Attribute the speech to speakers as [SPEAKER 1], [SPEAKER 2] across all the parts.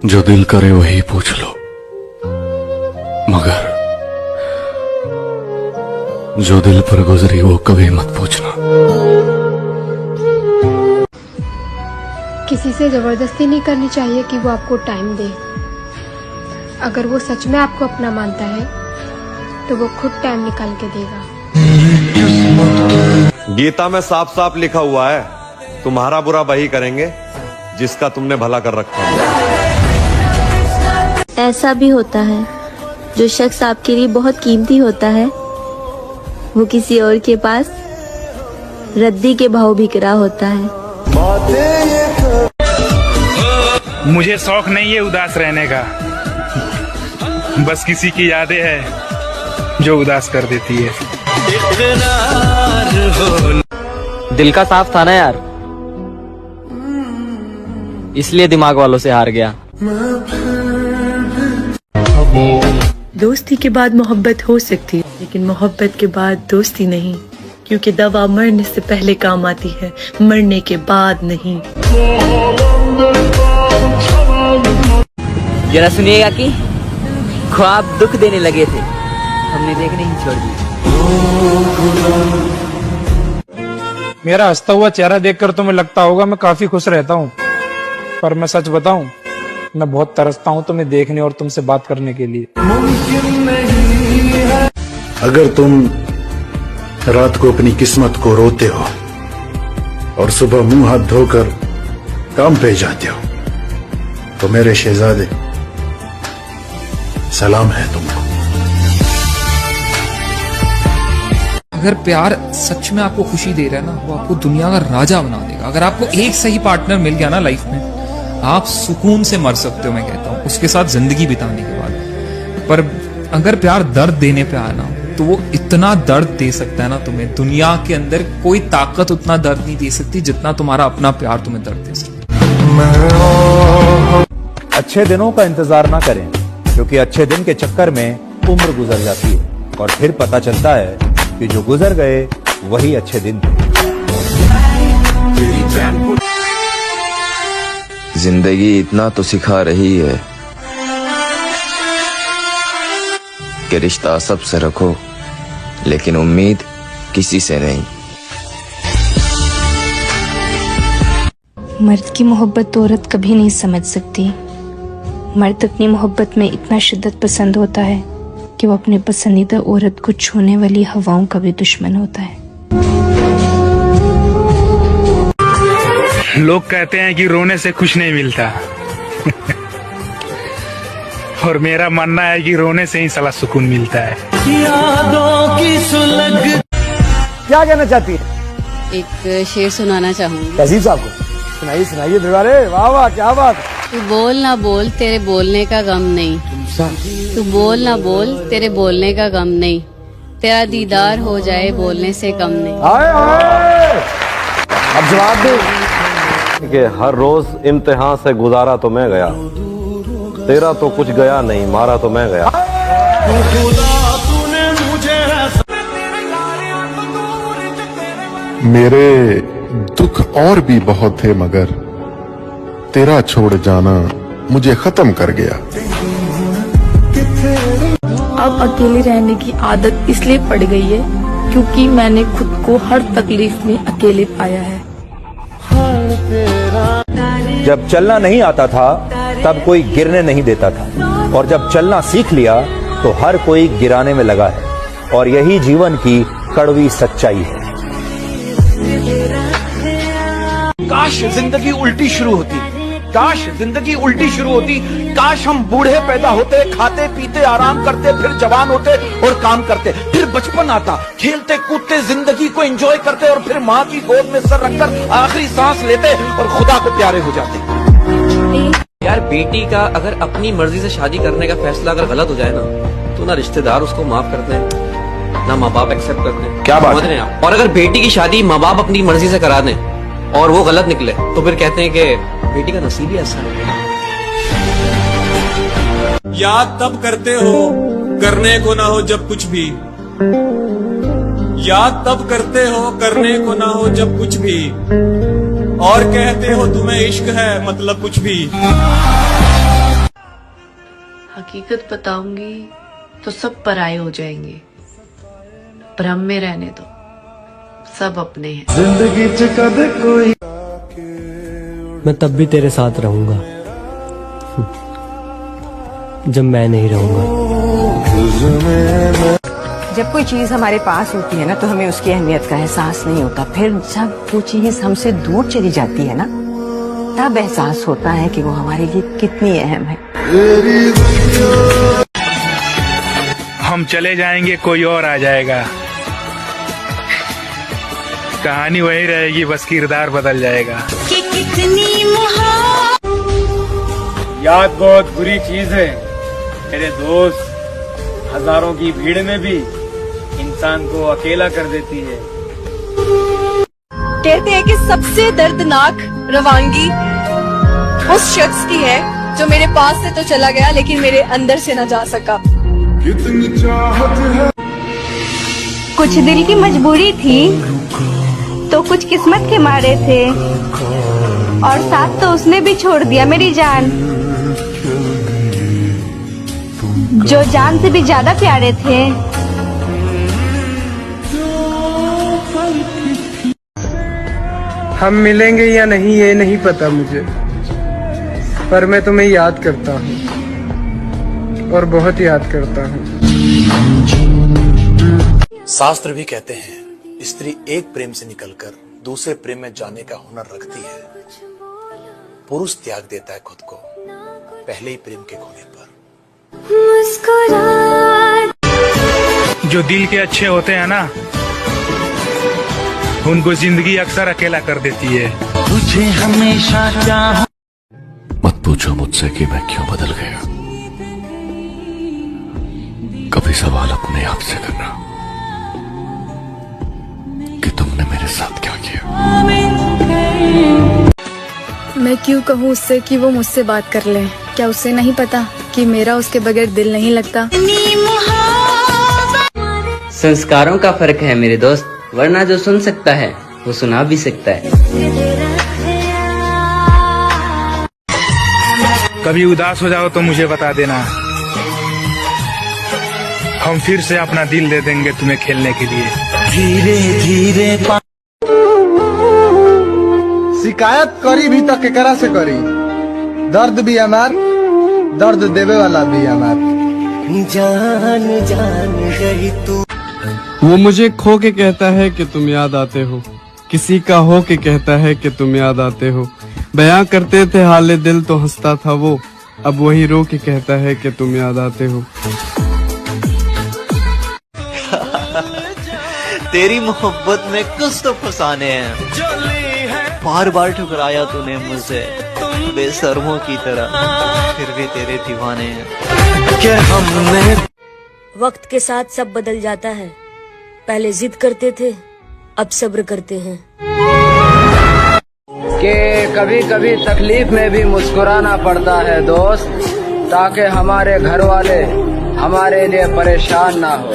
[SPEAKER 1] जो दिल करे वही पूछ लो, मगर जो दिल पर गुजरी वो कभी मत पूछना।
[SPEAKER 2] किसी से जबरदस्ती नहीं करनी चाहिए कि वो आपको टाइम दे। अगर वो सच में आपको अपना मानता है तो वो खुद टाइम निकाल के देगा।
[SPEAKER 3] गीता में साफ साफ लिखा हुआ है, तुम्हारा बुरा वही करेंगे जिसका तुमने भला कर रखा है।
[SPEAKER 4] ऐसा भी होता है, जो शख्स आपके लिए बहुत कीमती होता है वो किसी और के पास रद्दी के भाव बिक रहा होता है।
[SPEAKER 5] मुझे शौक नहीं है उदास रहने का, बस किसी की यादें हैं जो उदास कर देती है।
[SPEAKER 6] दिल का साफ था ना यार, इसलिए दिमाग वालों से हार गया।
[SPEAKER 7] दोस्ती के बाद मोहब्बत हो सकती है, लेकिन मोहब्बत के बाद दोस्ती नहीं, क्योंकि दवा मरने से पहले काम आती है, मरने के बाद नहीं।
[SPEAKER 6] जरा सुनिएगा कि ख्वाब दुख देने लगे थे, हमने देखने ही छोड़ दिया।
[SPEAKER 5] मेरा हंसता हुआ चेहरा देखकर तुम्हें लगता होगा मैं काफी खुश रहता हूँ, पर मैं सच बताऊं, मैं बहुत तरसता हूँ तुम्हें देखने और तुमसे बात करने के लिए।
[SPEAKER 1] अगर तुम रात को अपनी किस्मत को रोते हो और सुबह मुंह हाथ धोकर काम पे जाते हो, तो मेरे शहजादे सलाम है तुमको।
[SPEAKER 8] अगर प्यार सच में आपको खुशी दे रहा है ना, वो आपको दुनिया का राजा बना देगा। अगर आपको एक सही पार्टनर मिल गया ना लाइफ में, आप सुकून से मर सकते हो, मैं कहता हूँ, उसके साथ जिंदगी बिताने के बाद। पर अगर प्यार दर्द देने पे आया ना, तो वो इतना दर्द दे सकता है ना तुम्हें, दुनिया के अंदर कोई ताकत उतना दर्द नहीं दे सकती जितना तुम्हारा अपना प्यार तुम्हें दर्द दे सकता है।
[SPEAKER 9] अच्छे दिनों का इंतजार ना करें, क्योंकि अच्छे दिन के चक्कर में उम्र गुजर जाती है और फिर पता चलता है कि जो गुजर गए वही अच्छे दिन थे।
[SPEAKER 10] जिंदगी इतना तो सिखा रही है कि रिश्ता सबसे रखो, लेकिन उम्मीद किसी से नहीं।
[SPEAKER 2] मर्द की मोहब्बत औरत कभी नहीं समझ सकती। मर्द अपनी मोहब्बत में इतना शिद्दत पसंद होता है कि वो अपने पसंदीदा औरत को छूने वाली हवाओं का भी दुश्मन होता है।
[SPEAKER 5] लोग कहते हैं कि रोने से कुछ नहीं मिलता और मेरा मानना है कि रोने से ही साला सुकून मिलता है।
[SPEAKER 11] यादों की सुलग।
[SPEAKER 9] क्या कहना चाहती है?
[SPEAKER 12] एक शेर सुनाना चाहूंगी।
[SPEAKER 9] तहसीब साहब को सुनाइए सुनाइए दीवारे। वाह वाह क्या बात।
[SPEAKER 12] तू बोल ना बोल तेरे बोलने का गम नहीं, तू बोल ना बोल तेरे बोलने का गम नहीं, तेरा दीदार हो जाए बोलने से कम नहीं।
[SPEAKER 3] अब जवाब दे कि हर रोज इम्तिहान से गुजारा तो मैं गया, तेरा तो कुछ गया नहीं, मारा तो मैं गया।
[SPEAKER 1] मेरे दुख और भी बहुत थे, मगर तेरा छोड़ जाना मुझे खत्म कर गया।
[SPEAKER 7] अब अकेले रहने की आदत इसलिए पड़ गई है क्योंकि मैंने खुद को हर तकलीफ में अकेले पाया है।
[SPEAKER 9] जब चलना नहीं आता था तब कोई गिरने नहीं देता था, और जब चलना सीख लिया तो हर कोई गिराने में लगा है, और यही जीवन की कड़वी सच्चाई है।
[SPEAKER 13] काश जिंदगी उल्टी शुरू होती, काश जिंदगी उल्टी शुरू होती, काश हम बूढ़े पैदा होते, खाते पीते आराम करते, फिर जवान होते और काम करते, फिर बचपन आता, खेलते कूदते जिंदगी को एंजॉय करते, और फिर माँ की गोद में सर रखकर आखिरी सांस लेते और खुदा को प्यारे हो जाते।
[SPEAKER 6] यार बेटी का अगर अपनी मर्जी से शादी करने का फैसला अगर गलत हो जाए ना, तो ना रिश्तेदार उसको माफ करते हैं, ना माँ बाप एक्सेप्ट करते हैं।
[SPEAKER 9] क्या बात
[SPEAKER 6] है आप? और अगर बेटी की शादी माँ बाप अपनी मर्जी से करा दें और वो गलत निकले, तो फिर कहते हैं कि बेटी का नसीब ही ऐसा है।
[SPEAKER 14] याद तब करते हो करने को ना हो जब कुछ भी, याद तब करते हो करने को ना हो जब कुछ भी, और कहते हो तुम्हें इश्क है मतलब कुछ भी।
[SPEAKER 15] हकीकत बताऊंगी तो सब पराये हो जाएंगे। भ्रम में रहने दो, सब अपने हैं।
[SPEAKER 11] जिंदगी च कदे कोई
[SPEAKER 16] मैं तब भी तेरे साथ रहूंगा जब मैं नहीं रहूंगा।
[SPEAKER 17] जब कोई चीज हमारे पास होती है ना तो हमें उसकी अहमियत का एहसास नहीं होता। फिर जब वो चीज हमसे दूर चली जाती है ना तब एहसास होता है कि वो हमारे लिए कितनी अहम है।
[SPEAKER 5] हम चले जाएंगे, कोई और आ जाएगा। कहानी वही रहेगी, बस किरदार बदल जाएगा।
[SPEAKER 11] कि कितनी
[SPEAKER 18] याद बहुत बुरी चीज है मेरे दोस्त। हजारों की भीड़ में भी इंसान को अकेला कर देती है।
[SPEAKER 19] कहते हैं कि सबसे दर्दनाक रवानगी उस शख्स की है जो मेरे पास से तो चला गया लेकिन मेरे अंदर से न जा सका।
[SPEAKER 11] कितनी चाहत है।
[SPEAKER 20] कुछ दिल की मजबूरी थी तो कुछ किस्मत के मारे थे, और साथ तो उसने भी छोड़ दिया मेरी जान, जो जान से भी ज्यादा प्यारे थे।
[SPEAKER 18] हम मिलेंगे या नहीं ये नहीं पता मुझे, पर मैं तुम्हें याद करता हूँ और बहुत याद करता हूँ।
[SPEAKER 1] शास्त्र भी कहते हैं स्त्री एक प्रेम से निकलकर दूसरे प्रेम में जाने का हुनर रखती है। पुरुष त्याग देता है खुद को पहले ही प्रेम के खोने पर।
[SPEAKER 5] जो दिल के अच्छे होते हैं ना, उनको जिंदगी अक्सर अकेला कर देती है।
[SPEAKER 11] तुझे हमेशा चाह।
[SPEAKER 21] मत पूछो मुझसे कि मैं क्यों बदल गया। कभी सवाल अपने आप से करना कि तुमने मेरे साथ क्या किया।
[SPEAKER 22] मैं क्यों कहूँ उससे कि वो मुझसे बात कर ले? क्या उसे नहीं पता कि मेरा उसके बगैर दिल नहीं लगता?
[SPEAKER 23] संस्कारों का फर्क है मेरे दोस्त, वरना जो सुन सकता है वो सुना भी सकता है।
[SPEAKER 5] कभी उदास हो जाओ तो मुझे बता देना, हम फिर से अपना दिल दे देंगे तुम्हें खेलने के लिए।
[SPEAKER 11] धीरे धीरे
[SPEAKER 18] शिकायत करी भी तो केकरा से करी? दर्द भी हमार, दर्द देवे वाला भी हमार।
[SPEAKER 11] जान जान गई तू।
[SPEAKER 24] वो मुझे खो के कहता है कि तुम याद आते हो, किसी का हो के कहता है कि तुम याद आते हो। बयां करते थे हाले दिल तो हंसता था वो, अब वही रो के कहता है कि तुम याद आते हो।
[SPEAKER 25] तेरी मोहब्बत में कुछ तो फसाने हैं। बार बार ठुकराया तूने मुझसे बेशर्मों की तरह, फिर भी तेरे दीवाने हैं।
[SPEAKER 11] कि हमने
[SPEAKER 26] वक्त के साथ सब बदल जाता है। पहले जिद करते थे, अब सब्र करते हैं।
[SPEAKER 18] कि कभी कभी तकलीफ में भी मुस्कुराना पड़ता है दोस्त, ताकि हमारे घर वाले हमारे लिए परेशान ना हो।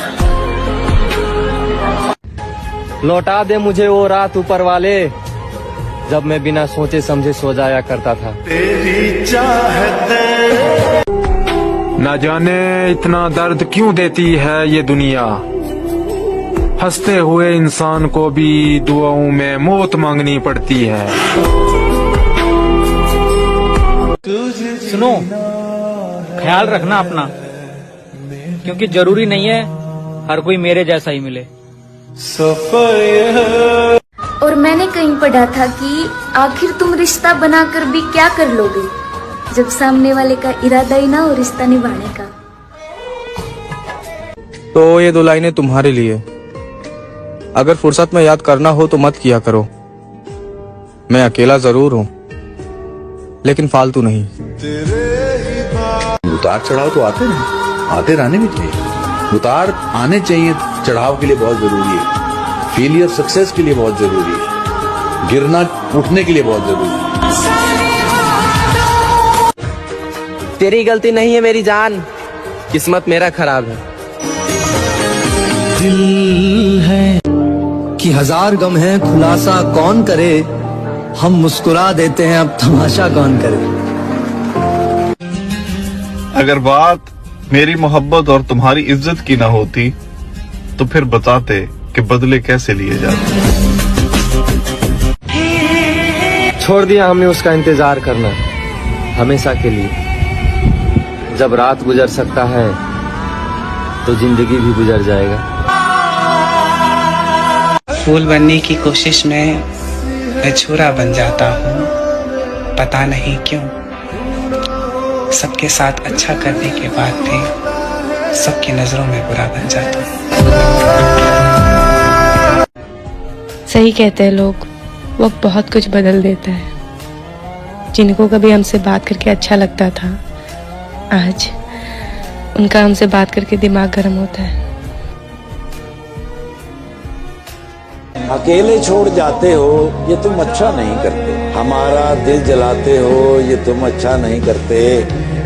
[SPEAKER 18] लौटा दे मुझे वो रात ऊपर वाले, जब मैं बिना सोचे समझे सो जाया करता था।
[SPEAKER 11] तेरी चाहते
[SPEAKER 18] न जाने इतना दर्द क्यों देती है ये दुनिया। हंसते हुए इंसान को भी दुआओं में मौत मांगनी पड़ती है।
[SPEAKER 27] सुनो, ख्याल रखना अपना, क्योंकि जरूरी नहीं है हर कोई मेरे जैसा ही मिले।
[SPEAKER 28] और मैंने कहीं पढ़ा था कि आखिर तुम रिश्ता बनाकर भी क्या कर लोगे जब सामने वाले का इरादा ही ना हो रिश्ता निभाने का।
[SPEAKER 24] तो ये दो लाइनें तुम्हारे लिए, अगर फुर्सत में याद करना हो तो मत किया करो। मैं अकेला जरूर हूँ लेकिन फालतू नहीं।
[SPEAKER 29] उतार चढ़ाव तो आते रहने भी चाहिए। उतार आने चाहिए चढ़ाव के लिए बहुत जरूरी है। फेलियर सक्सेस के लिए बहुत जरूरी है। गिरना उठने के लिए बहुत जरूरी है।
[SPEAKER 18] तेरी गलती नहीं है मेरी जान, किस्मत मेरा खराब है।
[SPEAKER 16] दिल है कि हजार गम है खुलासा कौन करे, हम मुस्कुरा देते हैं अब तमाशा कौन करे।
[SPEAKER 2] अगर बात मेरी मोहब्बत और तुम्हारी इज्जत की ना होती तो फिर बताते कि बदले कैसे लिए जाते।
[SPEAKER 3] छोड़ दिया हमने उसका इंतजार करना हमेशा के लिए। जब रात गुजर सकता है तो जिंदगी भी गुजर जाएगा।
[SPEAKER 4] फूल बनने की कोशिश में मैं छुरा बन जाता हूँ, पता नहीं क्यों। सबके साथ अच्छा करने के बाद भी सबकी नजरों में बुरा बन जाता हूँ।
[SPEAKER 7] सही कहते हैं लोग, वक्त बहुत कुछ बदल देता है। जिनको कभी हमसे बात करके अच्छा लगता था, आज उनका हमसे बात करके दिमाग गर्म होता है।
[SPEAKER 8] अकेले छोड़ जाते हो ये तुम अच्छा नहीं करते, हमारा दिल जलाते हो ये तुम अच्छा नहीं करते।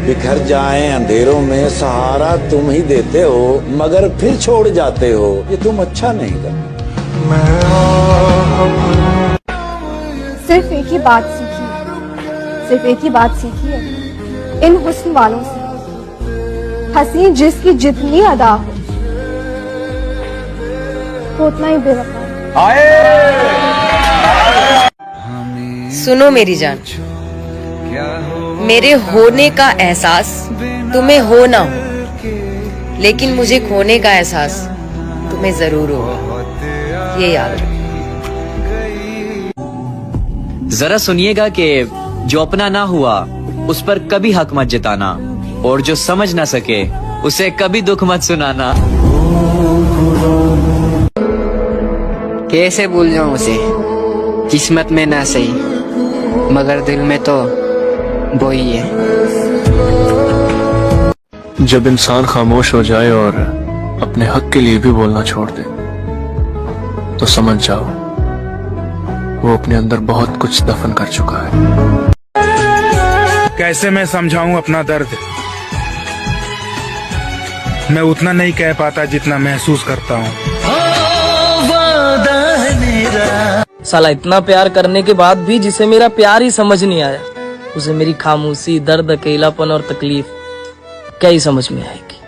[SPEAKER 8] बिखर जाएं अंधेरों में सहारा तुम ही देते हो, मगर फिर छोड़ जाते हो ये तुम अच्छा नहीं करते।
[SPEAKER 22] सिर्फ एक ही बात सीखी, सिर्फ एक ही बात सीखी है इन हुस्न वालों से। हंसी जिसकी जितनी अदा हो वो उतना ही बेवफा।
[SPEAKER 17] सुनो मेरी जान, मेरे होने का एहसास तुम्हें हो ना हो, लेकिन मुझे खोने का एहसास तुम्हें जरूर होगा, ये याद रखो।
[SPEAKER 25] जरा सुनिएगा कि जो अपना ना हुआ उस पर कभी हक मत जताना, और जो समझ ना सके उसे कभी दुख मत सुनाना।
[SPEAKER 23] कैसे भूल जाऊं उसे, किस्मत में ना सही मगर दिल में तो वो ही है।
[SPEAKER 3] जब इंसान खामोश हो जाए और अपने हक के लिए भी बोलना छोड़ दे तो समझ जाओ वो अपने अंदर बहुत कुछ दफन कर चुका है।
[SPEAKER 9] कैसे मैं समझाऊं अपना दर्द, मैं उतना नहीं कह पाता जितना महसूस करता हूँ।
[SPEAKER 27] साला इतना प्यार करने के बाद भी जिसे मेरा प्यार ही समझ नहीं आया, उसे मेरी खामोशी, दर्द, अकेलापन और तकलीफ क्या ही समझ में आएगी।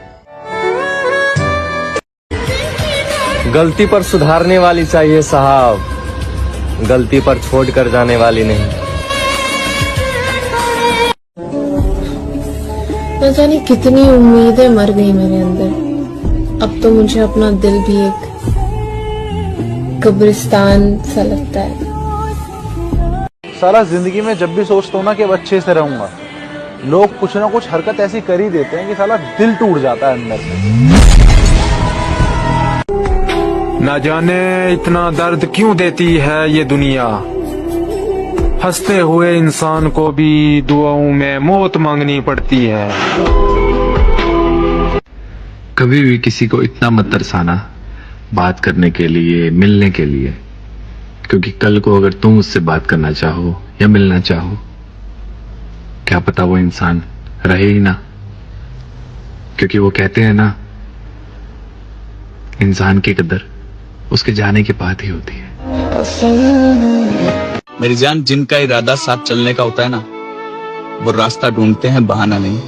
[SPEAKER 3] गलती पर सुधारने वाली चाहिए साहब, गलती पर छोड़ कर जाने वाली नहीं।
[SPEAKER 22] न जाने कितनी उम्मीदें मर गई मेरे अंदर। अब तो मुझे अपना दिल भी एक कब्रिस्तान सा लगता है।
[SPEAKER 2] साला जिंदगी में जब भी सोचता हूँ ना कि अब अच्छे से रहूंगा, लोग कुछ ना कुछ हरकत ऐसी कर ही देते हैं कि साला दिल टूट जाता है अंदर से।
[SPEAKER 18] ना जाने इतना दर्द क्यों देती है ये दुनिया, हंसते हुए इंसान को भी दुआओं में मौत मांगनी पड़ती है।
[SPEAKER 21] कभी भी किसी को इतना मत तरसाना बात करने के लिए, मिलने के लिए, क्योंकि कल को अगर तुम उससे बात करना चाहो या मिलना चाहो, क्या पता वो इंसान रहे ही ना। क्योंकि वो कहते हैं ना, इंसान की कदर उसके जाने के बाद ही होती है।
[SPEAKER 10] मेरी जान, जिनका इरादा साथ चलने का होता है ना, वो रास्ता ढूंढते हैं, बहाना नहीं।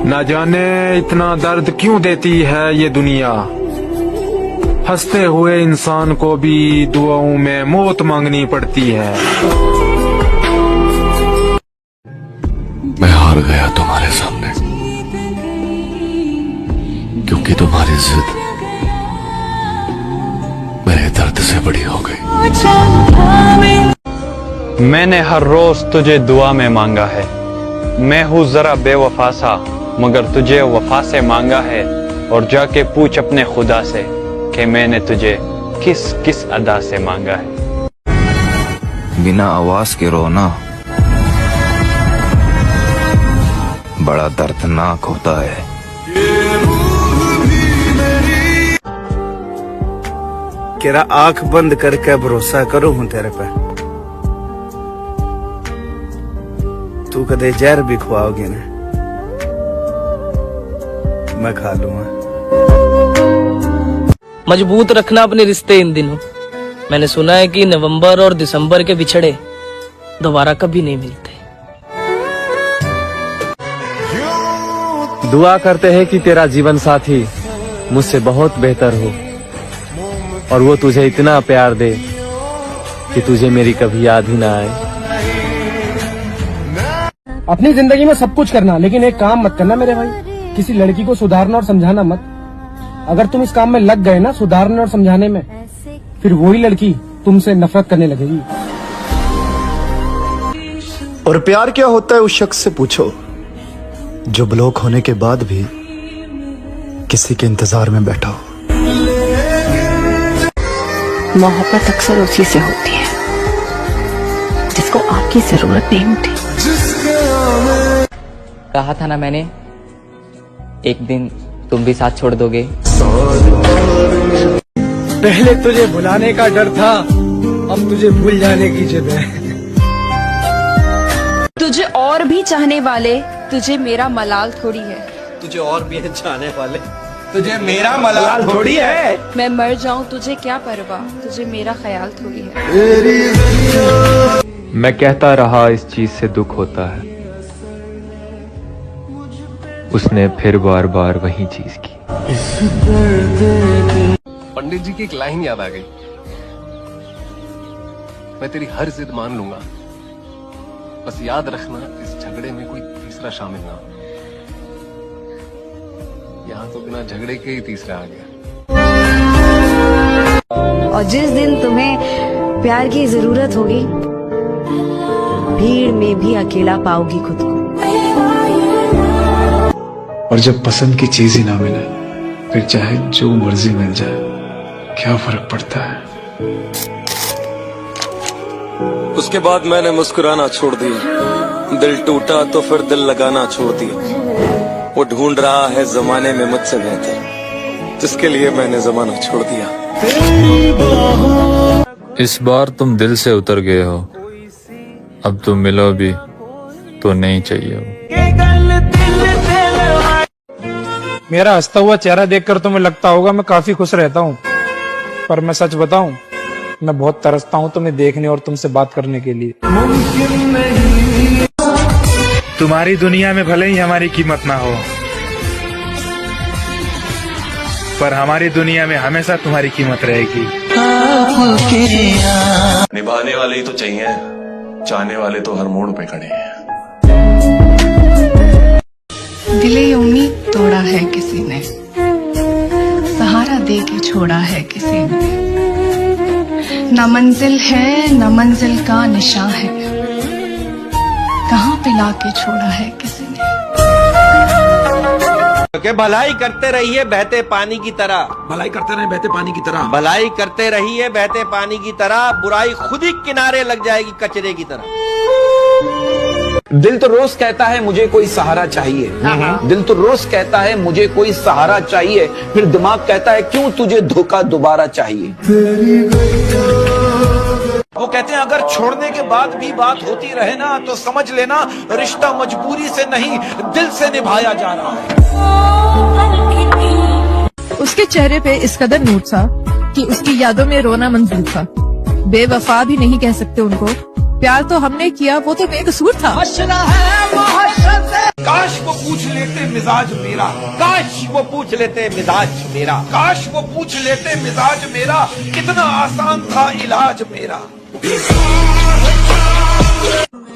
[SPEAKER 18] ना जाने इतना दर्द क्यों देती है ये दुनिया, हंसते हुए इंसान को भी दुआओं में मौत मांगनी पड़ती है।
[SPEAKER 21] मैं हार गया तुम्हारे सामने, क्योंकि तुम्हारी जिद मेरे दर्द से बड़ी हो गई।
[SPEAKER 3] मैंने हर रोज तुझे दुआ में मांगा है, मैं हूँ जरा बेवफा सा मगर तुझे वफा से मांगा है। और जाके पूछ अपने खुदा से कि मैंने तुझे किस किस अदा से मांगा है।
[SPEAKER 12] बिना आवाज के रोना बड़ा दर्दनाक होता है।
[SPEAKER 13] तेरा आंख बंद करके भरोसा करूं हूं तेरे पे, तू कदे जहर भी खुआओगी ना, मैं खा लूंगा।
[SPEAKER 27] मजबूत रखना अपने रिश्ते इन दिनों। मैंने सुना है कि नवंबर और दिसंबर के बिछड़े दोबारा कभी नहीं मिलते।
[SPEAKER 1] दुआ करते हैं कि तेरा जीवन साथी मुझसे बहुत बेहतर हो और वो तुझे इतना प्यार दे कि तुझे मेरी कभी याद ही ना आए।
[SPEAKER 5] अपनी जिंदगी में सब कुछ करना, लेकिन एक काम मत करना मेरे भाई, किसी लड़की को सुधारना और समझाना मत। अगर तुम इस काम में लग गए ना, सुधारने और समझाने में, फिर वही लड़की तुमसे नफरत करने लगेगी।
[SPEAKER 6] और प्यार क्या होता है उस शख्स से पूछो जो ब्लॉक होने के बाद भी किसी के इंतजार में बैठा हो।
[SPEAKER 17] मोहब्बत अक्सर उसी से होती है जिसको आपकी जरूरत नहीं होती।
[SPEAKER 23] कहा था ना मैंने, एक दिन तुम भी साथ छोड़ दोगे।
[SPEAKER 5] पहले तुझे भुलाने का डर था, अब तुझे भूल जाने की जिद है।
[SPEAKER 11] तुझे और भी चाहने वाले, तुझे मेरा मलाल थोड़ी है।
[SPEAKER 13] तुझे और भी चाहने वाले, तुझे मेरा मलाल थोड़ी है।
[SPEAKER 11] मैं मर जाऊं तुझे क्या परवाह, तुझे मेरा ख्याल थोड़ी है।
[SPEAKER 21] मैं कहता रहा इस चीज से दुख होता है, उसने फिर बार बार वही चीज की।
[SPEAKER 14] पंडित जी की एक लाइन याद आ गई, मैं तेरी हर जिद मान लूंगा, बस याद रखना इस झगड़े में कोई तीसरा शामिल ना हो। यहाँ तो बिना झगड़े के ही तीसरा आ गया।
[SPEAKER 17] और जिस दिन तुम्हें प्यार की जरूरत होगी, भीड़ में भी अकेला पाओगी खुद को।
[SPEAKER 15] और जब पसंद की चीज ही ना मिले, फिर चाहे जो मर्जी मिल जाए, क्या फर्क पड़ता है।
[SPEAKER 19] उसके बाद मैंने मुस्कुराना छोड़ दिया, दिल टूटा तो फिर दिल लगाना छोड़ दिया। वो ढूंढ रहा है जमाने में मुझसे बेहतर, जिसके लिए मैंने जमाना छोड़ दिया।
[SPEAKER 21] इस बार तुम दिल से उतर गए हो, अब तुम मिलो भी तो नहीं चाहिए हो।
[SPEAKER 18] मेरा हंसता हुआ चेहरा देखकर तुम्हें लगता होगा मैं काफी खुश रहता हूँ, पर मैं सच बताऊं, मैं बहुत तरसता हूँ तुम्हें देखने और तुमसे बात करने के लिए।
[SPEAKER 9] तुम्हारी दुनिया में भले ही हमारी कीमत ना हो, पर हमारी दुनिया में हमेशा तुम्हारी कीमत रहेगी।
[SPEAKER 20] निभाने वाले ही तो चाहिए, चाहने वाले तो हर मोड़ पे खड़े हैं।
[SPEAKER 11] दिले उम्मीद तोड़ा है किसी ने, सहारा दे के छोड़ा है किसी ने। न मंजिल है न मंजिल का निशान है, कहाँ पे लाके छोड़ा है किसी ने।
[SPEAKER 13] कि भलाई करते रहिए बहते पानी की तरह, भलाई करते रहिए बहते पानी की तरह, भलाई करते रहिए बहते पानी की तरह, बुराई खुद ही किनारे लग जाएगी कचरे की तरह।
[SPEAKER 26] दिल तो रोज कहता है मुझे कोई सहारा चाहिए, दिल तो रोज कहता है मुझे कोई सहारा चाहिए, फिर दिमाग कहता है क्यों तुझे धोखा दोबारा चाहिए।
[SPEAKER 13] वो कहते हैं अगर छोड़ने के बाद भी बात होती रहे ना, तो समझ लेना रिश्ता मजबूरी से नहीं दिल से निभाया जा रहा है।
[SPEAKER 11] उसके चेहरे पे इस कदर नूर था कि उसकी यादों में रोना मंजूर था। बेवफा भी नहीं कह सकते उनको, प्यार तो हमने किया वो तो बेकसूर था।
[SPEAKER 13] काश वो पूछ लेते मिजाज मेरा, काश वो पूछ लेते मिजाज मेरा, काश वो पूछ लेते मिजाज मेरा, कितना आसान था इलाज मेरा।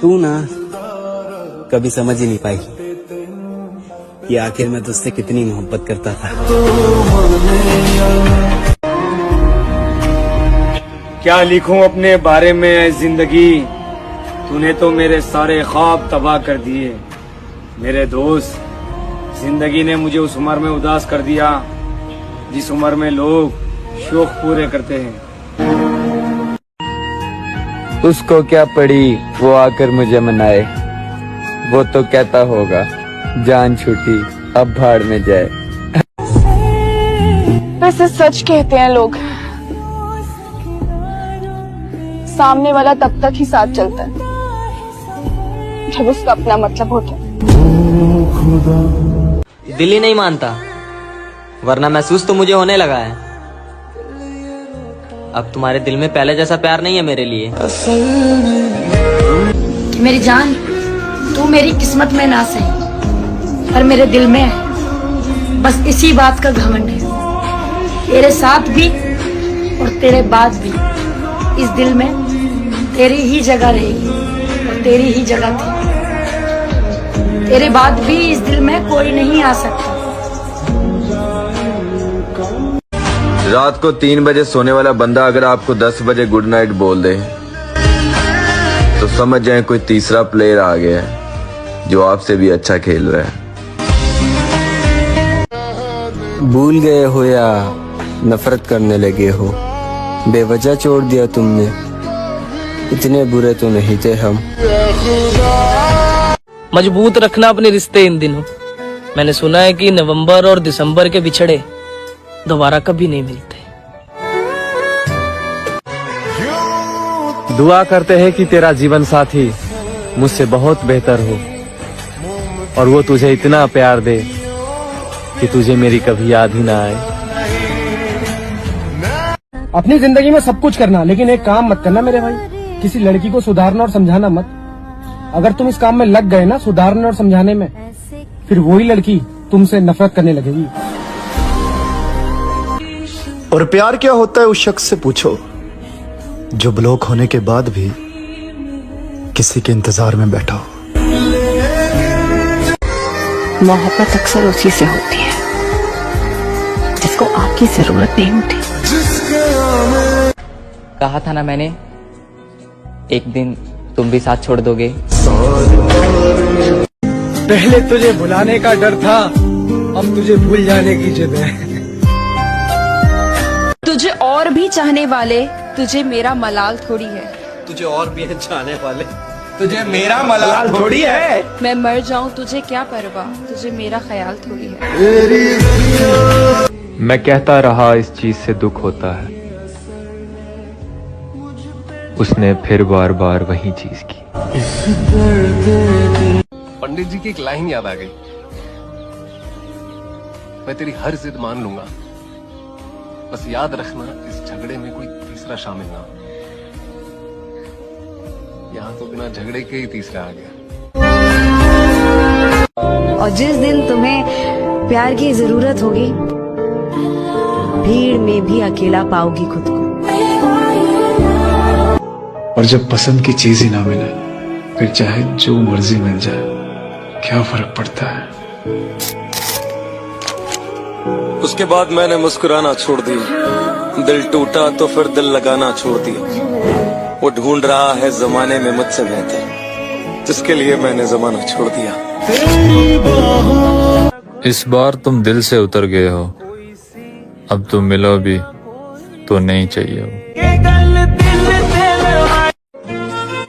[SPEAKER 30] तू ना कभी समझ ही नहीं पाई कि आखिर मैं तुझसे कितनी मोहब्बत करता था।
[SPEAKER 1] क्या लिखूं अपने बारे में जिंदगी, तूने तो मेरे सारे ख्वाब तबाह कर दिए। मेरे दोस्त, जिंदगी ने मुझे उस उम्र में उदास कर दिया जिस उम्र में लोग शौक पूरे करते हैं। उसको क्या पड़ी वो आकर मुझे मनाए, वो तो कहता होगा जान छूटी अब भाड़ में जाए।
[SPEAKER 22] वैसे सच कहते हैं लोग, सामने वाला तब तक ही साथ चलता है जब उसका अपना मतलब होता है।
[SPEAKER 27] दिल ही नहीं मानता, वरना महसूस तो मुझे होने लगा है। अब तुम्हारे दिल में पहले जैसा प्यार नहीं है मेरे लिए।
[SPEAKER 28] मेरी जान, तू मेरी किस्मत में ना सही पर मेरे दिल में है।
[SPEAKER 2] बस इसी बात का घमंड है, तेरे साथ भी और तेरे बाद भी इस दिल में तेरी ही जगह रहेगी और तेरी ही जगह थी। तेरे बाद भी इस दिल में कोई नहीं आ सकता।
[SPEAKER 12] रात को 3 बजे सोने वाला बंदा अगर आपको 10 बजे गुड नाइट बोल दे तो समझ जाए कोई तीसरा प्लेयर आ गया है जो आपसे भी अच्छा खेल रहा है।
[SPEAKER 30] भूल गए हो या नफरत करने लगे हो, बेवजह छोड़ दिया तुमने, इतने बुरे तो नहीं थे हम।
[SPEAKER 27] मजबूत रखना अपने रिश्ते इन दिनों। मैंने सुना है कि नवंबर और दिसंबर के बिछड़े दोबारा कभी नहीं मिलते।
[SPEAKER 18] दुआ करते हैं कि तेरा जीवन साथी मुझसे बहुत बेहतर हो और वो तुझे इतना प्यार दे कि तुझे मेरी कभी याद ही ना आए।
[SPEAKER 5] अपनी जिंदगी में सब कुछ करना, लेकिन एक काम मत करना मेरे भाई, किसी लड़की को सुधारना और समझाना मत। अगर तुम इस काम में लग गए ना, सुधारने और समझाने में, फिर वही लड़की तुमसे नफरत करने लगेगी।
[SPEAKER 6] और प्यार क्या होता है उस शख्स से पूछो जो ब्लॉक होने के बाद भी किसी के इंतजार में बैठा हो।
[SPEAKER 17] मोहब्बत अक्सर उसी से होती है जिसको आपकी जरूरत नहीं होती।
[SPEAKER 23] कहा था ना मैंने, एक दिन तुम भी साथ छोड़ दोगे।
[SPEAKER 5] पहले तुझे भुलाने का डर था, अब तुझे भूल जाने की जिद है।
[SPEAKER 11] तुझे और भी चाहने वाले, तुझे मेरा मलाल थोड़ी है।
[SPEAKER 13] तुझे और भी चाहने वाले, तुझे मेरा मलाल थोड़ी है।
[SPEAKER 11] मैं मर जाऊं तुझे क्या परवाह, तुझे मेरा ख्याल थोड़ी है।
[SPEAKER 18] मैं कहता रहा इस चीज से दुख होता है, उसने फिर बार बार वही चीज की।
[SPEAKER 14] पंडित जी की एक लाइन याद आ गई, मैं तेरी हर जिद मान लूंगा, बस याद रखना इस झगड़े में कोई तीसरा शामिल ना हो। यहाँ तो बिना झगड़े के ही तीसरा आ गया।
[SPEAKER 22] और जिस दिन तुम्हें प्यार की जरूरत होगी, भीड़ में भी अकेला पाओगी खुद को।
[SPEAKER 15] और जब पसंद की चीज ही ना मिले, फिर चाहे जो मर्जी मिल जाए, क्या फर्क पड़ता है।
[SPEAKER 19] उसके बाद मैंने मुस्कुराना छोड़ दिया। दिल टूटा तो फिर दिल लगाना छोड़ दिया। वो ढूंढ रहा है जमाने में मुझसे बेहतर, जिसके लिए मैंने जमाना छोड़ दिया।
[SPEAKER 21] इस बार तुम दिल से उतर गए हो, अब तुम मिलो भी तो नहीं चाहिए हो।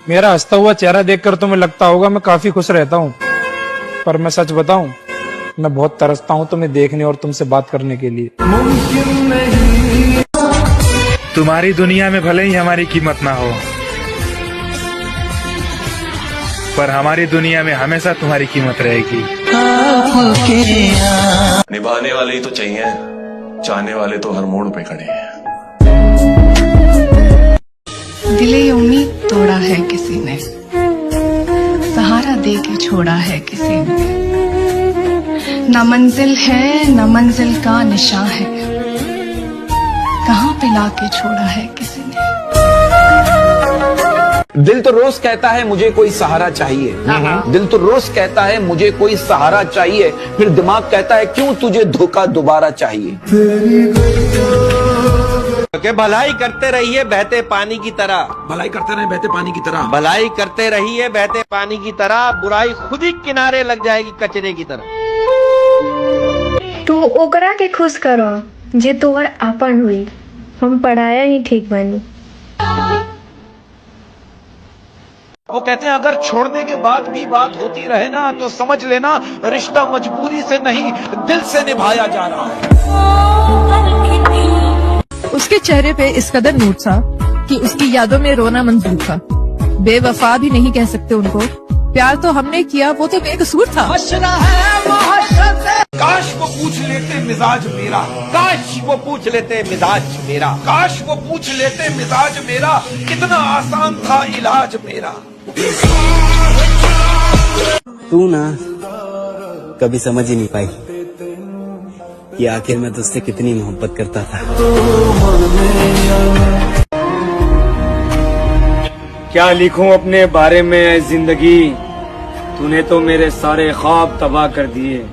[SPEAKER 18] मेरा हंसता हुआ चेहरा देखकर तुम्हें लगता होगा मैं काफी खुश रहता हूँ, पर मैं सच बताऊं, मैं बहुत तरसता हूँ तुम्हें देखने और तुमसे बात करने के लिए। तुम्हारी दुनिया में भले ही हमारी कीमत ना हो, पर हमारी दुनिया में हमेशा तुम्हारी कीमत रहेगी।
[SPEAKER 20] निभाने वाले ही तो चाहिए, चाहने वाले तो हर मोड़ पे खड़े हैं।
[SPEAKER 11] दिले उम्मीद तोड़ा है किसी ने, सहारा दे के छोड़ा है किसी ने। न मंजिल है न मंजिल का निशान है, कहाँ पे लाके छोड़ा है किसी ने।
[SPEAKER 26] दिल तो रोज कहता है मुझे कोई सहारा चाहिए, दिल तो रोज कहता है मुझे कोई सहारा चाहिए, फिर दिमाग कहता है क्यों तुझे धोखा दोबारा चाहिए।
[SPEAKER 13] कि भलाई करते रहिए बहते पानी की तरह,
[SPEAKER 26] भलाई करते रहे बहते पानी की तरह,
[SPEAKER 13] भलाई करते रहिए बहते पानी की तरह, बुराई खुद ही किनारे लग जाएगी कचरे की तरह।
[SPEAKER 22] तू ओकरा के खुश करो जे तोहर आपन हुई, हम पढ़ाया ही ठीक बनी।
[SPEAKER 26] वो कहते हैं अगर छोड़ने के बाद भी बात होती रहे ना, तो समझ लेना रिश्ता मजबूरी से नहीं दिल से निभाया जा रहा है।
[SPEAKER 11] उसके चेहरे पे इस कदर नूर था कि उसकी यादों में रोना मंजूर था। बेवफा भी नहीं कह सकते उनको, प्यार तो हमने किया, वो तो बेकसूर था।
[SPEAKER 26] काश वो पूछ लेते मिजाज मेरा,
[SPEAKER 13] काश वो पूछ लेते मिजाज मेरा,
[SPEAKER 26] काश वो पूछ लेते मिजाज मेरा, कितना आसान था इलाज मेरा।
[SPEAKER 30] तू ना कभी समझ ही नहीं पाई
[SPEAKER 3] कि आखिर मैं तुझसे कितनी मोहब्बत करता था।
[SPEAKER 1] क्या लिखूं अपने बारे में जिंदगी, तूने तो मेरे सारे ख्वाब तबाह कर दिए।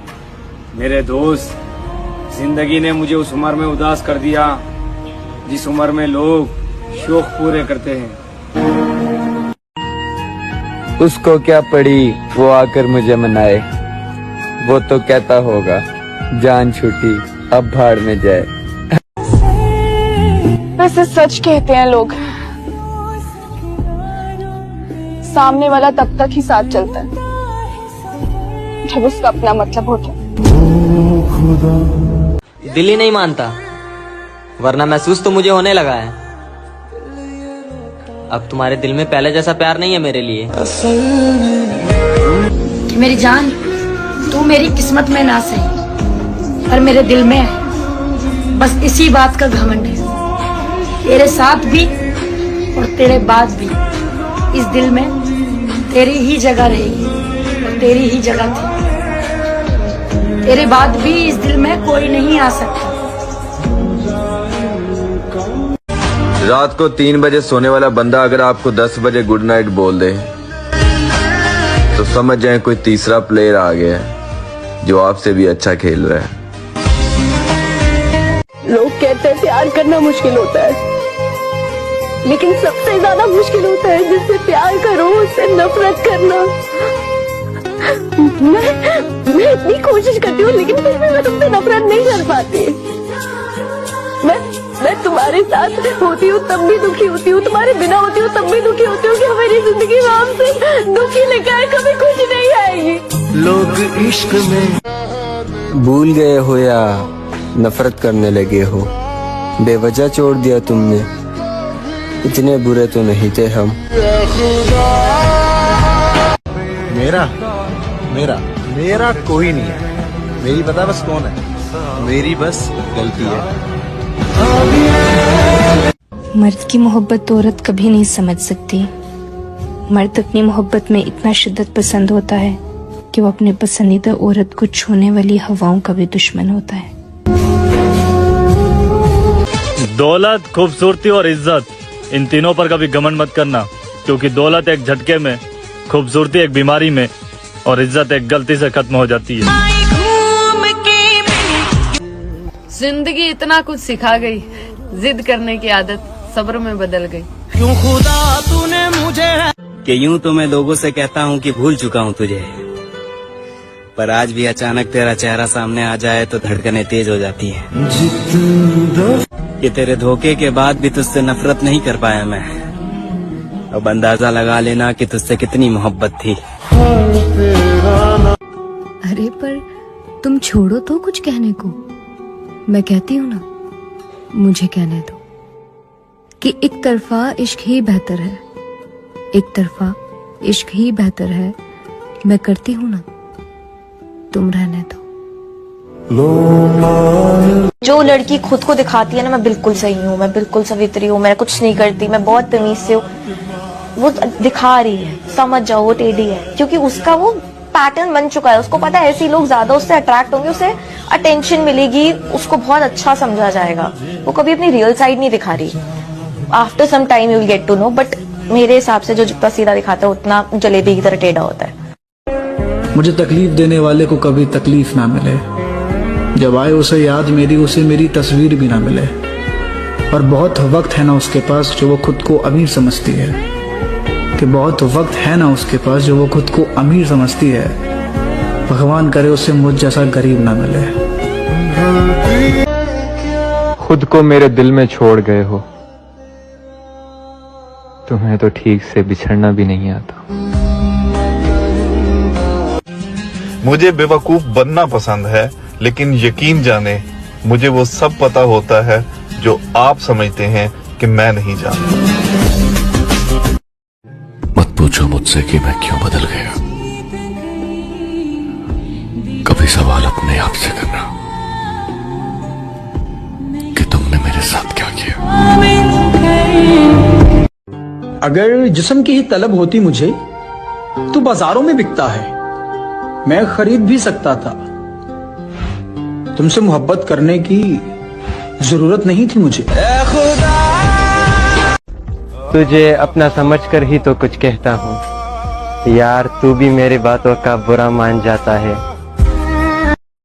[SPEAKER 1] मेरे दोस्त, जिंदगी ने मुझे उस उम्र में उदास कर दिया जिस उम्र में लोग शौक पूरे करते हैं।
[SPEAKER 30] उसको क्या पड़ी वो आकर मुझे मनाए, वो तो कहता होगा जान छूटी अब भाड़ में जाए।
[SPEAKER 22] वैसे सच कहते हैं लोग, सामने वाला तब तक ही साथ चलता है जब उसका अपना मतलब होता है।
[SPEAKER 23] दिल ही नहीं मानता, वरना महसूस तो मुझे होने लगा है। अब तुम्हारे दिल में पहले जैसा प्यार नहीं है मेरे लिए।
[SPEAKER 2] कि मेरी जान, तू मेरी किस्मत में ना सही पर मेरे दिल में है। बस इसी बात का घमंड है। तेरे साथ भी और तेरे बाद भी इस दिल में तेरी ही जगह रहेगी और तेरी ही जगह थी। तेरे बाद भी इस दिल में कोई नहीं आ सकता।
[SPEAKER 12] रात को 3 बजे सोने वाला बंदा अगर आपको 10 बजे गुड नाइट बोल दे तो समझ जाए कोई तीसरा प्लेयर आ गया है जो आपसे भी अच्छा खेल रहा है।
[SPEAKER 22] लोग कहते हैं प्यार करना मुश्किल होता है, लेकिन सबसे ज्यादा मुश्किल होता है जिससे प्यार करो उससे नफरत करना। मैं इतनी कोशिश करती हूँ लेकिन फिर भी मैं तुमसे नफरत नहीं कर पाती। मैं तुम्हारे साथ होती हूँ तब भी दुखी होती हूँ, तुम्हारे बिना होती हूँ तब भी दुखी होती हूँ कि मेरी जिंदगी में हमसे दुखी लेकर आए, कभी खुशी नहीं आएगी।
[SPEAKER 30] लोग इश्क में भूल गए हो या नफरत करने लगे हो, बेवजह छोड़ दिया तुमने, इतने बुरे तो नहीं थे हम।
[SPEAKER 4] मेरा मेरा मेरा कोई नहीं है। मेरी पता बस कौन है, मेरी बस गलती है।
[SPEAKER 7] मर्द की मोहब्बत तो औरत कभी नहीं समझ सकती। मर्द अपनी मोहब्बत में इतना शिद्दत पसंद होता है कि वो अपने पसंदीदा औरत को छूने वाली हवाओं का भी दुश्मन होता है।
[SPEAKER 8] दौलत, खूबसूरती और इज्जत, इन तीनों पर कभी घमंड मत करना, क्योंकि दौलत एक झटके में, खूबसूरती एक बीमारी में और इज्जत एक गलती से खत्म हो जाती है।
[SPEAKER 9] जिंदगी इतना कुछ सिखा गई, जिद करने की आदत सब्र में बदल गई।
[SPEAKER 3] क्यों खुदा तूने मुझे कि यूं तो मैं लोगों से कहता हूँ कि भूल चुका हूँ तुझे, पर आज भी अचानक तेरा चेहरा सामने आ जाए तो धड़कनें तेज हो जाती है। कि तेरे धोखे के बाद भी तुझसे नफरत नहीं कर पाया मैं। अब अंदाजा लगा लेना कि तुझसे कितनी मोहब्बत थी।
[SPEAKER 10] अरे पर तुम छोड़ो तो कुछ कहने को। मैं कहती हूँ ना, मुझे कहने दो कि एक तरफा इश्क ही बेहतर है, एक तरफा इश्क ही बेहतर है। मैं करती हूँ ना, तुम रहने दो।
[SPEAKER 28] जो लड़की खुद को दिखाती है ना मैं बिल्कुल सही हूँ, मैं बिल्कुल सवित्री हूँ, मैं कुछ नहीं करती, मैं बहुत तमीज से हूँ, वो दिखा रही है, समझ जाओ वो टेढ़ी है, क्योंकि उसका वो पैटर्न बन चुका है। उसको पता है ऐसे लोग ज्यादा उससे अट्रैक्ट होंगे, उसे अटेंशन मिलेगी, उसको बहुत अच्छा समझा जाएगा। वो कभी अपनी रियल साइड नहीं दिखा रही। After some time you will get to know, but मेरे हिसाब से जो जितना सीधा दिखाता है उतना जलेबी की तरह टेढ़ा होता है।
[SPEAKER 15] मुझे तकलीफ देने वाले को कभी तकलीफ ना मिले, जब आए उसे याद मेरी, उसे मेरी तस्वीर भी ना मिले। और बहुत वक्त है ना उसके पास जो वो खुद को अमीर समझती है, कि बहुत वक्त है ना उसके पास जो वो खुद को अमीर समझती है। भगवान करे उसे मुझ जैसा गरीब ना मिले।
[SPEAKER 21] खुद को मेरे दिल में छोड़ गए हो, तुम्हें तो ठीक से बिछड़ना भी नहीं आता।
[SPEAKER 16] मुझे बेवकूफ बनना पसंद है, लेकिन यकीन जाने मुझे वो सब पता होता है जो आप समझते हैं कि मैं नहीं जानता।
[SPEAKER 24] मत पूछो मुझसे कि मैं क्यों बदल गया, कभी सवाल अपने आप से करना कि तुमने मेरे साथ क्या किया।
[SPEAKER 25] अगर जिस्म की ही तलब होती मुझे तो बाजारों में बिकता है, मैं खरीद भी सकता था। तुमसे मोहब्बत करने की जरूरत नहीं थी मुझे।
[SPEAKER 30] तुझे अपना समझकर ही तो कुछ कहता हूँ यार, तू भी मेरी बातों का बुरा मान जाता है।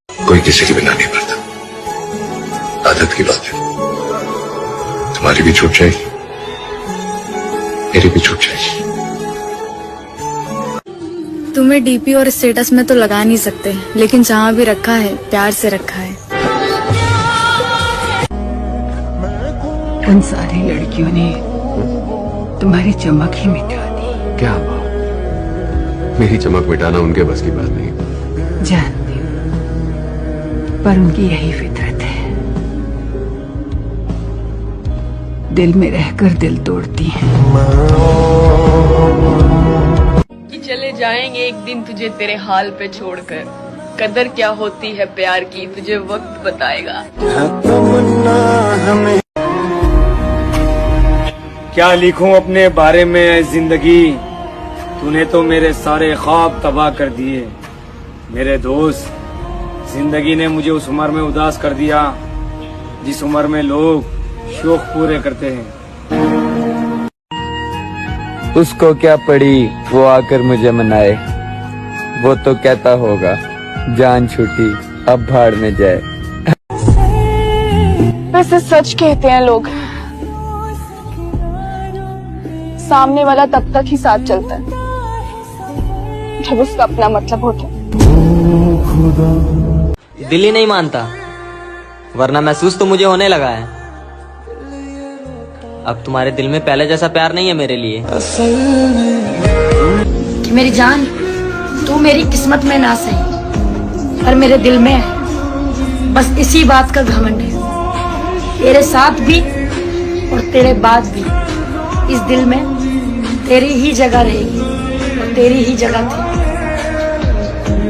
[SPEAKER 24] कोई किसी के बिना नहीं मरता, आदत की बात है। तुम्हारी भी छूट जाएगी, मेरी भी छूट जाएगी।
[SPEAKER 5] तुम्हें डीपी और स्टेटस में तो लगा नहीं सकते, लेकिन जहाँ भी रखा है प्यार से रखा है।
[SPEAKER 6] उन सारी लड़कियों ने तुम्हारी चमक ही मिटा दी।
[SPEAKER 24] क्या बात, मेरी चमक मिटाना उनके बस की बात नहीं।
[SPEAKER 6] जानती हूँ, पर उनकी यही फितरत है, दिल में रहकर दिल तोड़ती हैं।
[SPEAKER 9] कि चले जाएंगे एक दिन तुझे तेरे हाल पे छोड़कर, कदर क्या होती है प्यार की तुझे वक्त बताएगा।
[SPEAKER 1] क्या लिखूं अपने बारे में जिंदगी, तूने तो मेरे सारे ख्वाब तबाह कर दिए। मेरे दोस्त, जिंदगी ने मुझे उस उम्र में उदास कर दिया जिस उम्र में लोग शौक पूरे करते हैं।
[SPEAKER 30] उसको क्या पड़ी वो आकर मुझे मनाए, वो तो कहता होगा जान छूटी अब भाड़ में जाए।
[SPEAKER 22] वैसे सच कहते हैं लोग, सामने वाला तब तक ही साथ चलता है जब उसका अपना मतलब होता है।
[SPEAKER 23] दिल ही नहीं मानता, वरना महसूस तो मुझे होने लगा है। अब तुम्हारे दिल में पहले जैसा प्यार नहीं है मेरे लिए।
[SPEAKER 2] कि मेरी जान, तू मेरी किस्मत में ना सही पर मेरे दिल में है। बस इसी बात का घमंड है, तेरे साथ भी और तेरे बाद भी इस दिल में तेरी ही जगह रहेगी और तेरी ही जगह थी।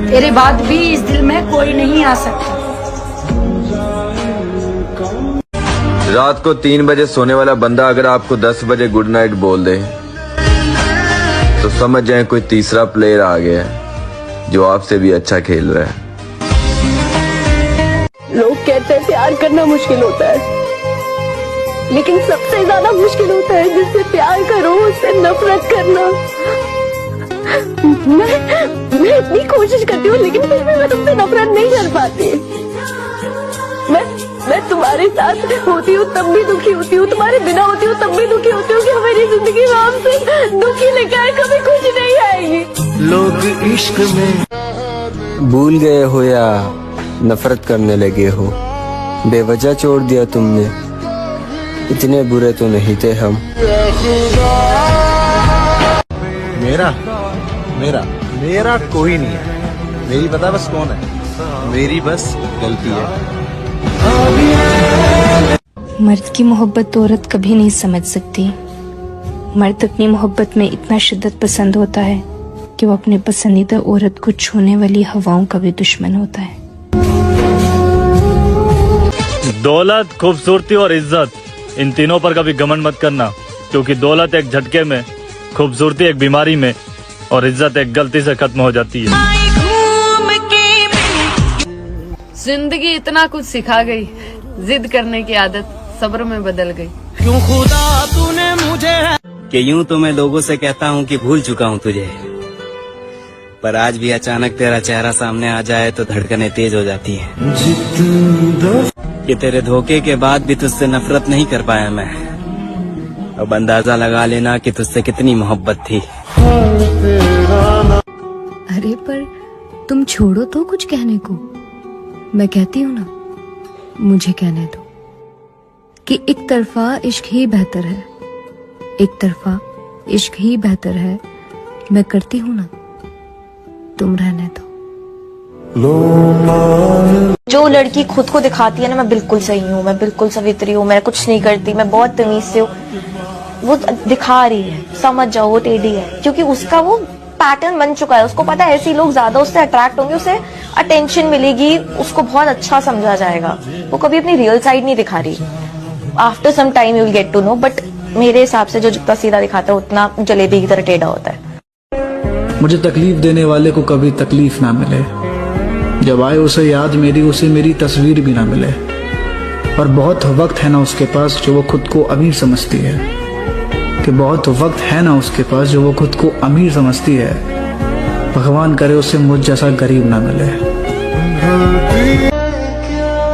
[SPEAKER 2] तेरे बाद भी इस दिल में कोई नहीं आ सकता।
[SPEAKER 12] रात को 3 बजे सोने वाला बंदा अगर आपको 10 बजे गुड नाइट बोल दे तो समझ जाए कोई तीसरा प्लेयर आ गया है जो आपसे भी अच्छा खेल रहा है।
[SPEAKER 22] लोग कहते हैं प्यार करना मुश्किल होता है, लेकिन सबसे ज्यादा मुश्किल होता है जिससे प्यार करो उससे नफरत करना। मैं इतनी कोशिश करती हूँ लेकिन फिर भी मैं तुमसे नफरत नहीं कर पाती। मैं तुम्हारे साथ होती हूँ तब भी दुखी होती हूँ, तुम्हारे बिना होती हूँ तब भी दुखी होती हूँ कि मेरी जिंदगी में हमसे दुखी लेकर आए, कभी खुशी नहीं आएगी।
[SPEAKER 30] लोग इश्क में भूल गए हो या नफरत करने लगे हो, बेवजह छोड़ दिया तुमने, इतने बुरे तो नहीं थे हम।
[SPEAKER 4] मेरा मेरा मेरा कोई नहीं है, मेरी पता बस कौन है, मेरी बस गलती है।
[SPEAKER 7] मर्द की मोहब्बत औरत कभी नहीं समझ सकती। मर्द अपनी मोहब्बत में इतना शिद्दत पसंद होता है कि वो अपने पसंदीदा औरत को छूने वाली हवाओं का भी दुश्मन होता है।
[SPEAKER 8] दौलत, खूबसूरती और इज्जत, इन तीनों पर कभी घमंड मत करना, क्योंकि दौलत एक झटके में, खूबसूरती एक बीमारी में और इज्जत एक गलती से खत्म हो जाती है।
[SPEAKER 9] जिंदगी इतना कुछ सिखा गई, जिद करने की आदत सब्र में बदल गई।
[SPEAKER 3] क्यों खुदा तूने मुझे कि यूं तो मैं लोगों से कहता हूँ कि भूल चुका हूँ तुझे, पर आज भी अचानक तेरा चेहरा सामने आ जाए तो धड़कनें तेज हो जाती हैं। कि तेरे धोखे के बाद भी तुझसे नफरत नहीं कर पाया मैं। अब अंदाजा लगा लेना कि तुझसे कितनी मोहब्बत थी।
[SPEAKER 10] अरे पर तुम छोड़ो तो कुछ कहने को, मैं कहती हूँ ना, मुझे कहने दो कि एक तरफा इश्क ही बेहतर है, एक तरफा इश्क ही बेहतर है। मैं करती हूँ ना, तुम रहने दो।
[SPEAKER 28] जो लड़की खुद को दिखाती है ना मैं बिल्कुल सही हूँ, मैं बिल्कुल सवित्री हूँ, मैं कुछ नहीं करती, मैं बहुत तमीज से हूँ, वो दिखा रही है, समझ जाओ वो टेढ़ी है, क्योंकि उसका वो पैटर्न बन चुका है। उसको पता है ऐसे लोग ज्यादा उससे अट्रैक्ट होंगे, उसे अटेंशन मिलेगी, उसको बहुत अच्छा समझा जाएगा। वो कभी अपनी रियल साइड नहीं दिखा रही। After some time you will get to know, but मेरे हिसाब से जो जितना सीधा दिखाता है उतना जलेबी की तरह टेढ़ा होता है।
[SPEAKER 15] मुझे तकलीफ देने वाले को कभी तकलीफ ना मिले, जब आए उसे याद मेरी, उसे मेरी तस्वीर भी ना मिले। और बहुत वक्त है ना उसके पास जो वो खुद को अमीर समझती है, कि बहुत वक्त है ना उसके पास जो वो खुद को अमीर समझती है। भगवान करे उसे मुझ जैसा गरीब ना मिले।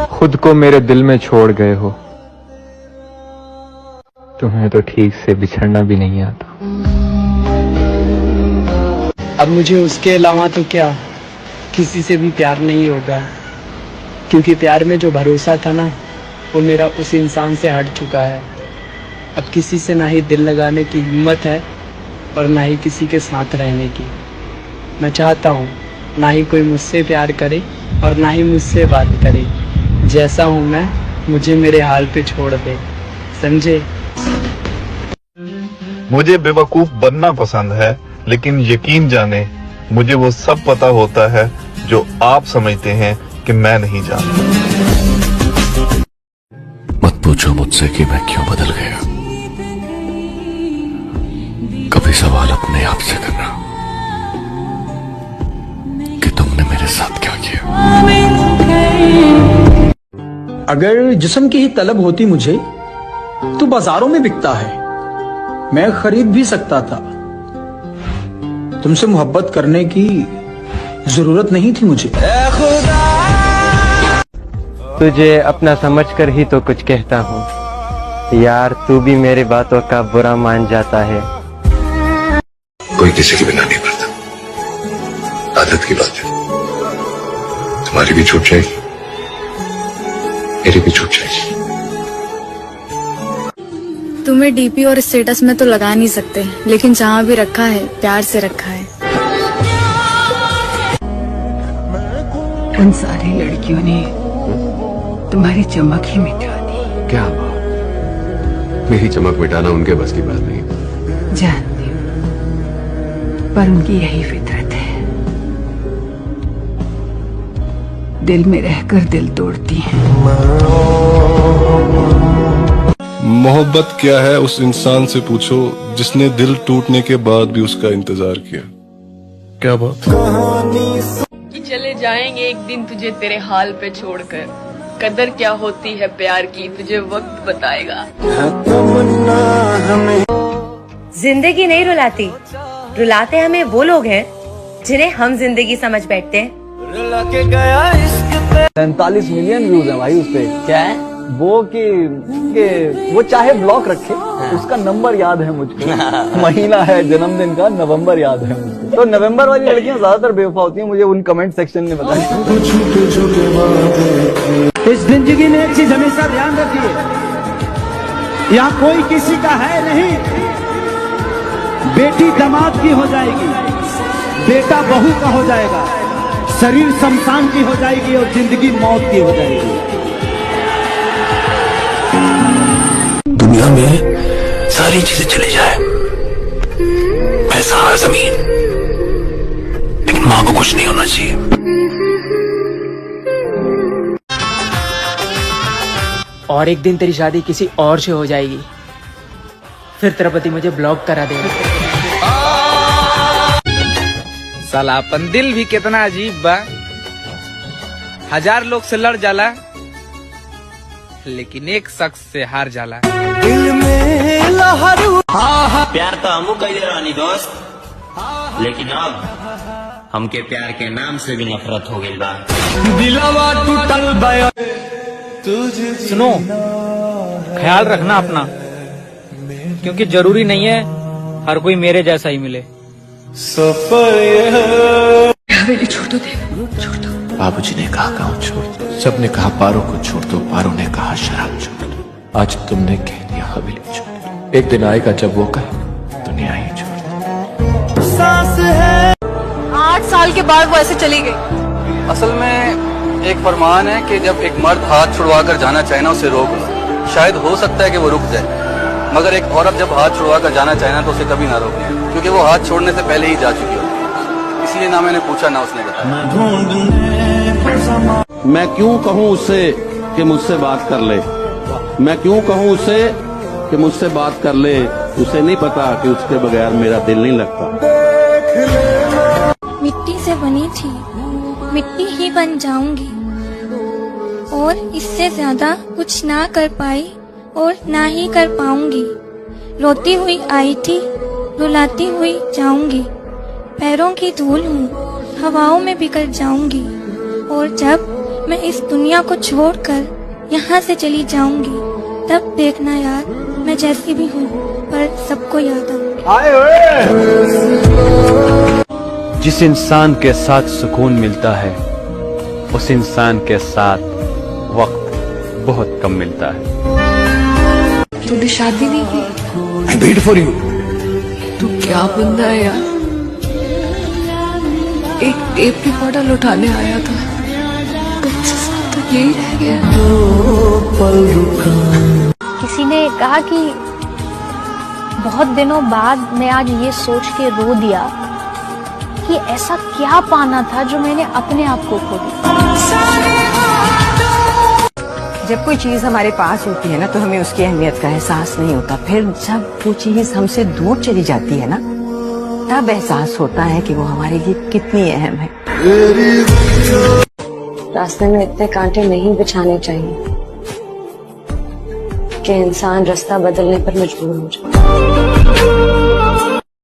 [SPEAKER 11] खुद को मेरे दिल में छोड़ गए हो, तुम्हें तो ठीक से बिछड़ना भी नहीं आता।
[SPEAKER 25] अब मुझे उसके अलावा तो क्या किसी से भी प्यार नहीं होगा, क्योंकि प्यार में जो भरोसा था ना वो मेरा उस इंसान से हट चुका है। अब किसी से ना ही दिल लगाने की हिम्मत है और ना ही किसी के साथ रहने की। मैं चाहता हूँ ना ही कोई मुझसे प्यार करे और ना ही मुझसे बात करे। जैसा हूँ मैं, मुझे मेरे हाल पे छोड़ दे, समझे?
[SPEAKER 16] मुझे बेवकूफ बनना पसंद है, लेकिन यकीन जाने मुझे वो सब पता होता है जो आप समझते हैं कि मैं नहीं जानता।
[SPEAKER 24] मत पूछो मुझसे कि मैं क्यों बदल गया। कभी सवाल अपने आप से करना कि तुमने मेरे साथ क्या किया।
[SPEAKER 25] अगर जिस्म की ही तलब होती मुझे तो बाजारों में बिकता है, मैं खरीद भी सकता था। तुमसे मोहब्बत करने की जरूरत नहीं थी मुझे।
[SPEAKER 30] तुझे अपना समझकर ही तो कुछ कहता हूँ यार, तू भी मेरी बातों का बुरा मान जाता है।
[SPEAKER 24] कोई किसी के बिना नहीं मरता, आदत की बात है। तुम्हारी भी छूट जाएगी, मेरी भी छूट जाएगी।
[SPEAKER 5] तुम्हें डीपी और स्टेटस में तो लगा नहीं सकते, लेकिन जहाँ भी रखा है प्यार से रखा है।
[SPEAKER 6] उन सारी लड़कियों ने तुम्हारी चमक ही मिटा दी।
[SPEAKER 24] क्या बात? मेरी चमक मिटाना उनके बस की बात नहीं।
[SPEAKER 6] जानती हूँ, पर उनकी यही फितरत है, दिल में रहकर दिल तोड़ती हैं।
[SPEAKER 13] मोहब्बत क्या है उस इंसान से पूछो जिसने दिल टूटने के बाद भी उसका इंतजार किया। क्या बात?
[SPEAKER 9] कि चले जाएंगे एक दिन तुझे तेरे हाल पे छोड़कर, कदर क्या होती है प्यार की तुझे वक्त बताएगा।
[SPEAKER 14] जिंदगी नहीं रुलाती, रुलाते हमें वो लोग हैं जिन्हें हम जिंदगी समझ बैठते हैं।
[SPEAKER 17] 47 मिलियन व्यूज है भाई उस पे। क्या है वो कि वो चाहे ब्लॉक रखे, उसका नंबर याद है मुझको। महीना है जन्मदिन का, नवंबर याद है मुझको। तो नवंबर वाली लड़कियां ज्यादातर बेवफा होती हैं, मुझे उन कमेंट सेक्शन ने बताया।
[SPEAKER 25] इस जिंदगी में एक चीज हमेशा ध्यान रखिए, यहाँ कोई किसी का है नहीं। बेटी दामाद की हो जाएगी, बेटा बहू का हो जाएगा, शरीर शमशान की हो जाएगी और जिंदगी मौत की हो जाएगी।
[SPEAKER 24] दुनिया में सारी चीजें चली जाए, पैसा जमीन, लेकिन मां को कुछ नहीं होना चाहिए।
[SPEAKER 23] और एक दिन तेरी शादी किसी और से हो जाएगी, फिर तेरा पति मुझे ब्लॉक करा देगा।
[SPEAKER 3] साला अपन दिल भी कितना अजीब बा। 1000 लोग से लड़ जाला, लेकिन एक शख्स से हार जाला। दिल में लहरू प्यार तो हमू कही रानी दोस्त, लेकिन अब हमके प्यार के नाम से भी नफरत हो गई बा। दिलवा टूटल बया।
[SPEAKER 23] सुनो, ख्याल रखना अपना, क्योंकि जरूरी नहीं है हर कोई मेरे जैसा ही मिले।
[SPEAKER 6] हवेली छोड़ दो देव, छोड़ दो।
[SPEAKER 24] बाबूजी ने कहा गाँव छोड़ दो, सबने कहा पारो को छोड़ दो, पारो ने कहा शराब छोड़ दो। आज तुमने कह दिया हवेली छोड़ दो। एक दिन आएगा जब वो कहे दुनिया ही छोड़ दो।
[SPEAKER 23] सांस है
[SPEAKER 22] 8 साल के बाद वो ऐसे चली गई।
[SPEAKER 18] असल में एक फरमान है कि जब एक मर्द हाथ छुड़वा कर जाना चाहे ना, उसे रोक लो। शायद हो सकता है कि वो रुक जाए, मगर एक औरत जब हाथ छुड़वा कर जाना चाहे ना तो उसे कभी ना रोके, क्योंकि वो हाथ छोड़ने से पहले ही जा चुकी होती है। इसलिए ना मैंने पूछा ना उसने बताया।
[SPEAKER 19] मैं क्यों कहूँ उससे कि मुझसे बात कर ले, मैं क्यों कहूँ उससे कि मुझसे बात कर ले। उसे नहीं पता कि उसके बगैर मेरा दिल नहीं लगता।
[SPEAKER 7] मिट्टी से बनी थी
[SPEAKER 1] मिट्टी ही बन जाऊंगी और इससे ज्यादा कुछ ना कर पाई और ना ही कर पाऊंगी। रोती हुई आई थी, रुलाती हुई जाऊंगी। पैरों की धूल हूँ, हवाओं में बिखर जाऊंगी। और जब मैं इस दुनिया को छोड़कर यहाँ से चली जाऊंगी, तब देखना यार, मैं जैसी भी हूँ पर सबको याद आऊंगी।
[SPEAKER 2] जिस इंसान के साथ सुकून मिलता है, उस इंसान के साथ वक्त बहुत कम मिलता है।
[SPEAKER 6] तूने शादी नहीं की?
[SPEAKER 2] I wait for you.
[SPEAKER 6] तू क्या बंदा है यार। एक टेप रिकॉर्डर लौटाने आया था, तुझसे तो यही रह गया।
[SPEAKER 4] किसी ने कहा कि बहुत दिनों बाद मैं आज ये सोच के रो दिया कि ऐसा क्या पाना था जो मैंने अपने आप को खो दिया।
[SPEAKER 6] जब कोई चीज हमारे पास होती है ना, तो हमें उसकी अहमियत का एहसास नहीं होता। फिर जब वो चीज हमसे दूर चली जाती है ना, तब एहसास होता है कि वो हमारे लिए कितनी अहम है।
[SPEAKER 4] रास्ते में इतने कांटे नहीं बिछाने चाहिए कि इंसान रास्ता बदलने पर मजबूर हो जाए।